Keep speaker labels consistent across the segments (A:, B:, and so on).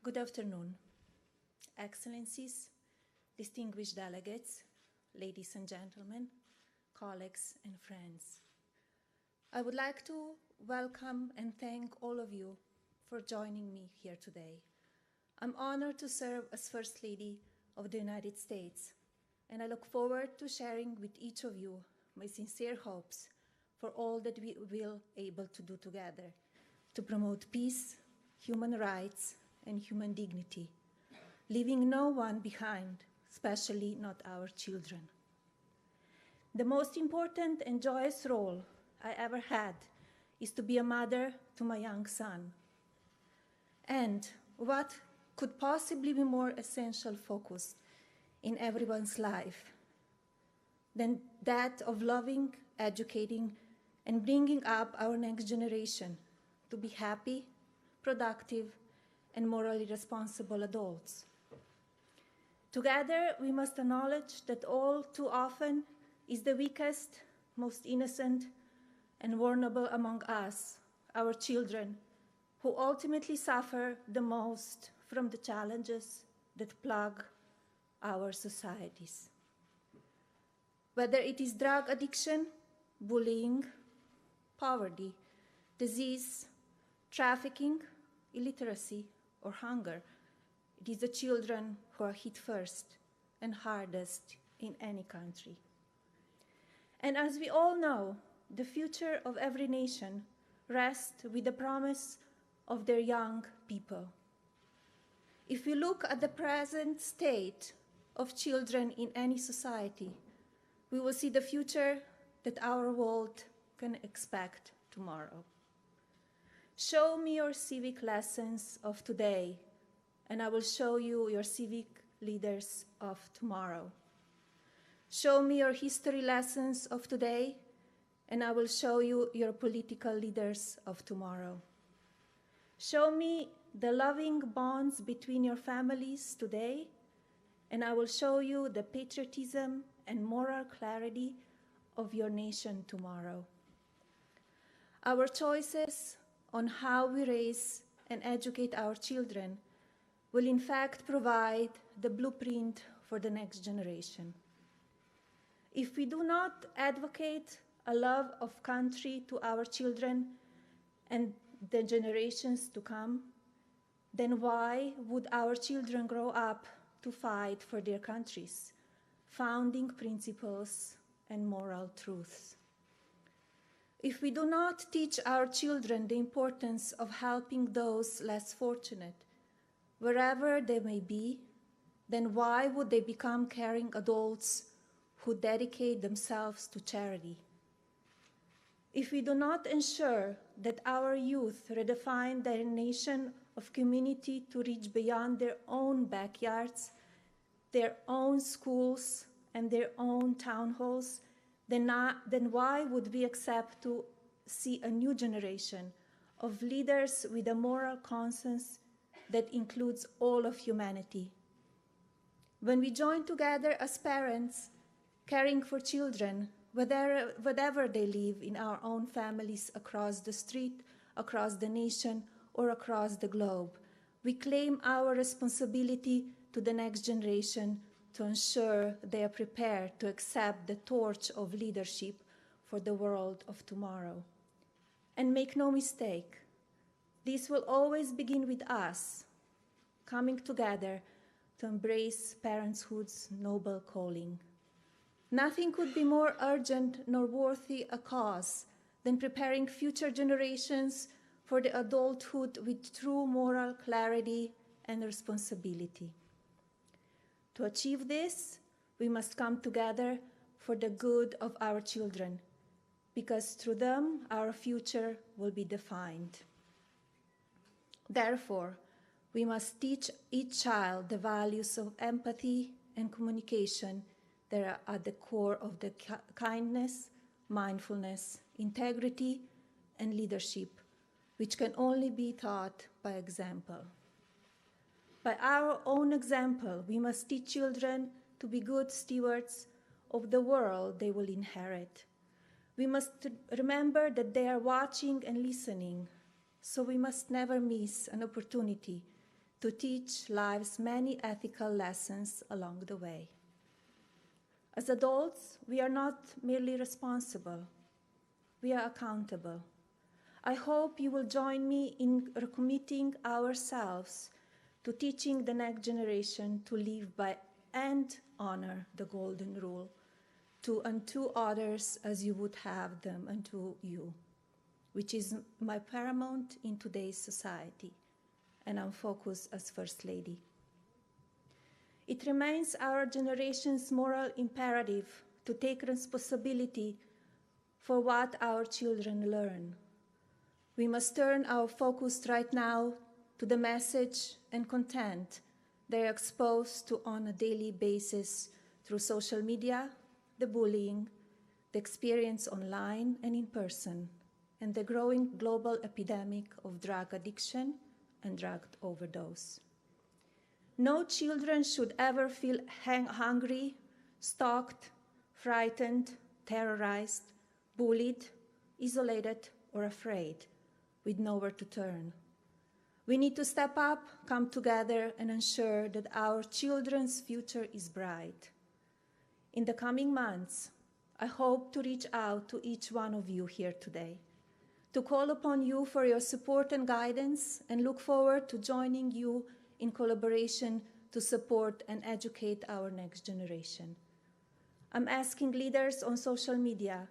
A: Good afternoon, Excellencies, distinguished delegates, ladies and gentlemen, colleagues and friends. I would like to welcome and thank all of you for joining me here today. I'm honored to serve as First Lady of the United States, and I look forward to sharing with each of you my sincere hopes for all that we will be able to do together to promote peace, human rights, and human dignity, leaving no one behind, especially not our children. The most important and joyous role I ever had is to be a mother to my young son. And what could possibly be more essential focus in everyone's life than that of loving, educating, and bringing up our next generation to be happy, productive, and morally responsible adults. Together, we must acknowledge that all too often is the weakest, most innocent, and vulnerable among us, our children, who ultimately suffer the most from the challenges that plague our societies. Whether it is drug addiction, bullying, poverty, disease, trafficking, illiteracy, or hunger, it is the children who are hit first and hardest in any country. And as we all know, the future of every nation rests with the promise of their young people. If we look at the present state of children in any society, we will see the future that our world can expect tomorrow. Show me your civic lessons of today, and I will show you your civic leaders of tomorrow. Show me your history lessons of today, and I will show you your political leaders of tomorrow. Show me the loving bonds between your families today, and I will show you the patriotism and moral clarity of your nation tomorrow. Our choices on how we raise and educate our children will in fact provide the blueprint for the next generation. If we do not advocate a love of country to our children and the generations to come, then why would our children grow up to fight for their countries, founding principles and moral truths? If we do not teach our children the importance of helping those less fortunate, wherever they may be, then why would they become caring adults who dedicate themselves to charity? If we do not ensure that our youth redefine their nation of community to reach beyond their own backyards, their own schools, and their own town halls, then why would we accept to see a new generation of leaders with a moral conscience that includes all of humanity? When we join together as parents, caring for children, wherever they live in our own families across the street, across the nation, or across the globe, we claim our responsibility to the next generation to ensure they are prepared to accept the torch of leadership for the world of tomorrow. And make no mistake, this will always begin with us, coming together to embrace parenthood's noble calling. Nothing could be more urgent nor worthy a cause than preparing future generations for the adulthood with true moral clarity and responsibility. To achieve this, we must come together for the good of our children, because through them our future will be defined. Therefore, we must teach each child the values of empathy and communication that are at the core of the kindness, mindfulness, integrity, and leadership, which can only be taught by example. By our own example, we must teach children to be good stewards of the world they will inherit. We must remember that they are watching and listening, so we must never miss an opportunity to teach life's many ethical lessons along the way. As adults, we are not merely responsible, we are accountable. I hope you will join me in recommitting ourselves to teaching the next generation to live by and honor the golden rule, to unto others as you would have them unto you, which is my paramount in today's society, and I'm focused as First Lady. It remains our generation's moral imperative to take responsibility for what our children learn. We must turn our focus right now to the message and content they are exposed to on a daily basis through social media, the bullying, the experience online and in person, and the growing global epidemic of drug addiction and drug overdose. No children should ever feel hungry, stalked, frightened, terrorized, bullied, isolated, or afraid, with nowhere to turn. We need to step up, come together, and ensure that our children's future is bright. In the coming months, I hope to reach out to each one of you here today, to call upon you for your support and guidance, and look forward to joining you in collaboration to support and educate our next generation. I'm asking leaders on social media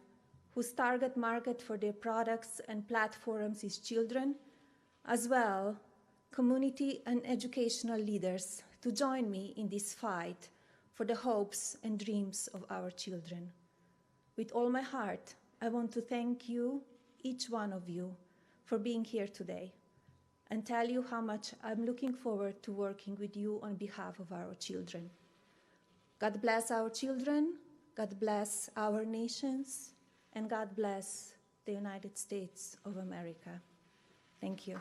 A: whose target market for their products and platforms is children, as well community and educational leaders, to join me in this fight for the hopes and dreams of our children. With all my heart, I want to thank you, each one of you, for being here today, and tell you how much I'm looking forward to working with you on behalf of our children. God bless our children, God bless our nations, and God bless the United States of America. Thank you.